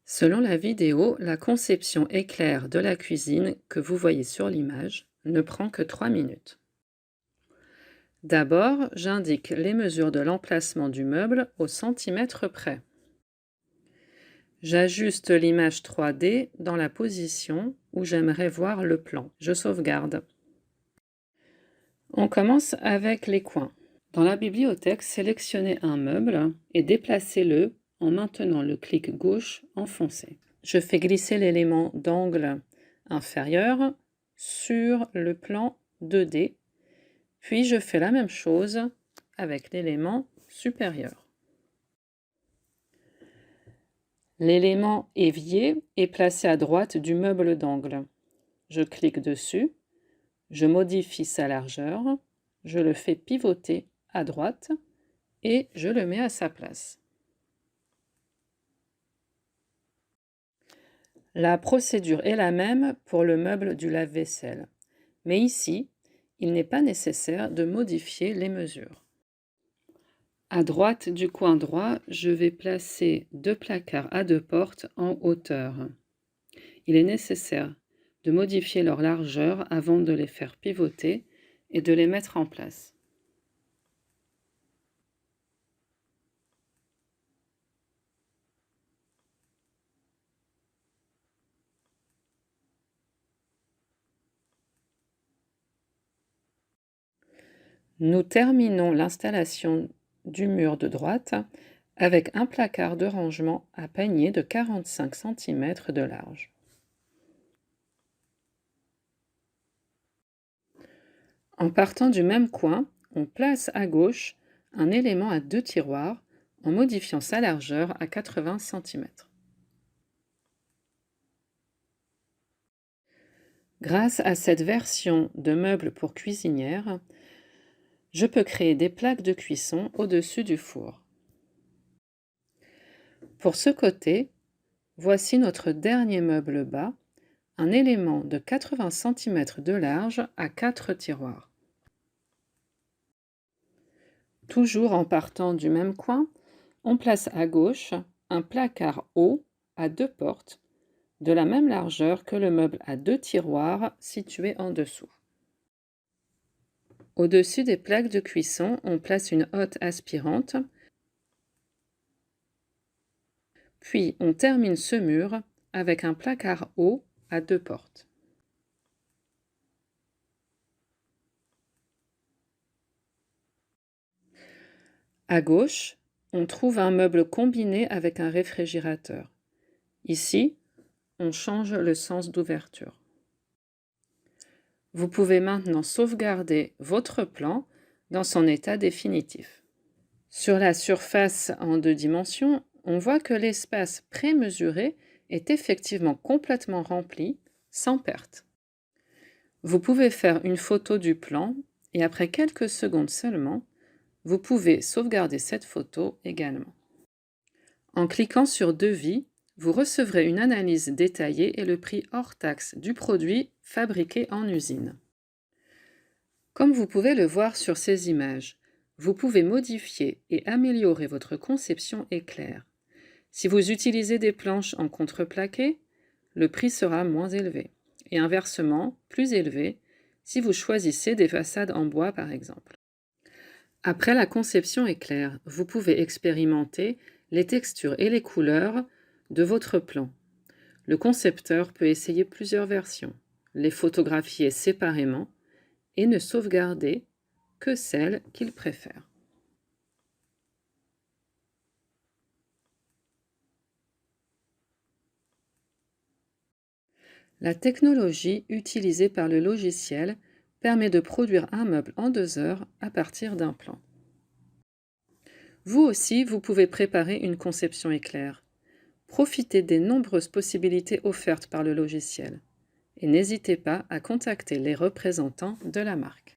Selon la vidéo, la conception éclair de la cuisine que vous voyez sur l'image ne prend que 3 minutes. D'abord, j'indique les mesures de l'emplacement du meuble au centimètre près. J'ajuste l'image 3D dans la position où j'aimerais voir le plan. Je sauvegarde. On commence avec les coins. Dans la bibliothèque, sélectionnez un meuble et déplacez-le en maintenant le clic gauche enfoncé. Je fais glisser l'élément d'angle inférieur sur le plan 2D, puis je fais la même chose avec l'élément supérieur. L'élément évier est placé à droite du meuble d'angle. Je clique dessus, je modifie sa largeur, je le fais pivoter à droite et je le mets à sa place. La procédure est la même pour le meuble du lave-vaisselle, mais ici, il n'est pas nécessaire de modifier les mesures. À droite du coin droit, je vais placer 2 placards à 2 portes en hauteur. Il est nécessaire de modifier leur largeur avant de les faire pivoter et de les mettre en place. Nous terminons l'installation du mur de droite avec un placard de rangement à panier de 45 cm de large. En partant du même coin, on place à gauche un élément à 2 tiroirs en modifiant sa largeur à 80 cm. Grâce à cette version de meuble pour cuisinière, je peux créer des plaques de cuisson au-dessus du four. Pour ce côté, voici notre dernier meuble bas, un élément de 80 cm de large à 4 tiroirs. Toujours en partant du même coin, on place à gauche un placard haut à 2 portes, de la même largeur que le meuble à 2 tiroirs situé en dessous. Au-dessus des plaques de cuisson, on place une hotte aspirante, puis on termine ce mur avec un placard haut à 2 portes. À gauche, on trouve un meuble combiné avec un réfrigérateur. Ici, on change le sens d'ouverture. Vous pouvez maintenant sauvegarder votre plan dans son état définitif. Sur la surface en 2 dimensions, on voit que l'espace prémesuré est effectivement complètement rempli, sans perte. Vous pouvez faire une photo du plan et après quelques secondes seulement, vous pouvez sauvegarder cette photo également. En cliquant sur Devis, vous recevrez une analyse détaillée et le prix hors taxe du produit fabriqué en usine. Comme vous pouvez le voir sur ces images, vous pouvez modifier et améliorer votre conception éclair. Si vous utilisez des planches en contreplaqué, le prix sera moins élevé, et inversement, plus élevé, si vous choisissez des façades en bois par exemple. Après la conception éclair, vous pouvez expérimenter les textures et les couleurs de votre plan. Le concepteur peut essayer plusieurs versions, les photographier séparément et ne sauvegarder que celles qu'il préfère. La technologie utilisée par le logiciel permet de produire un meuble en 2 heures à partir d'un plan. Vous aussi, vous pouvez préparer une conception éclair. Profitez des nombreuses possibilités offertes par le logiciel et n'hésitez pas à contacter les représentants de la marque.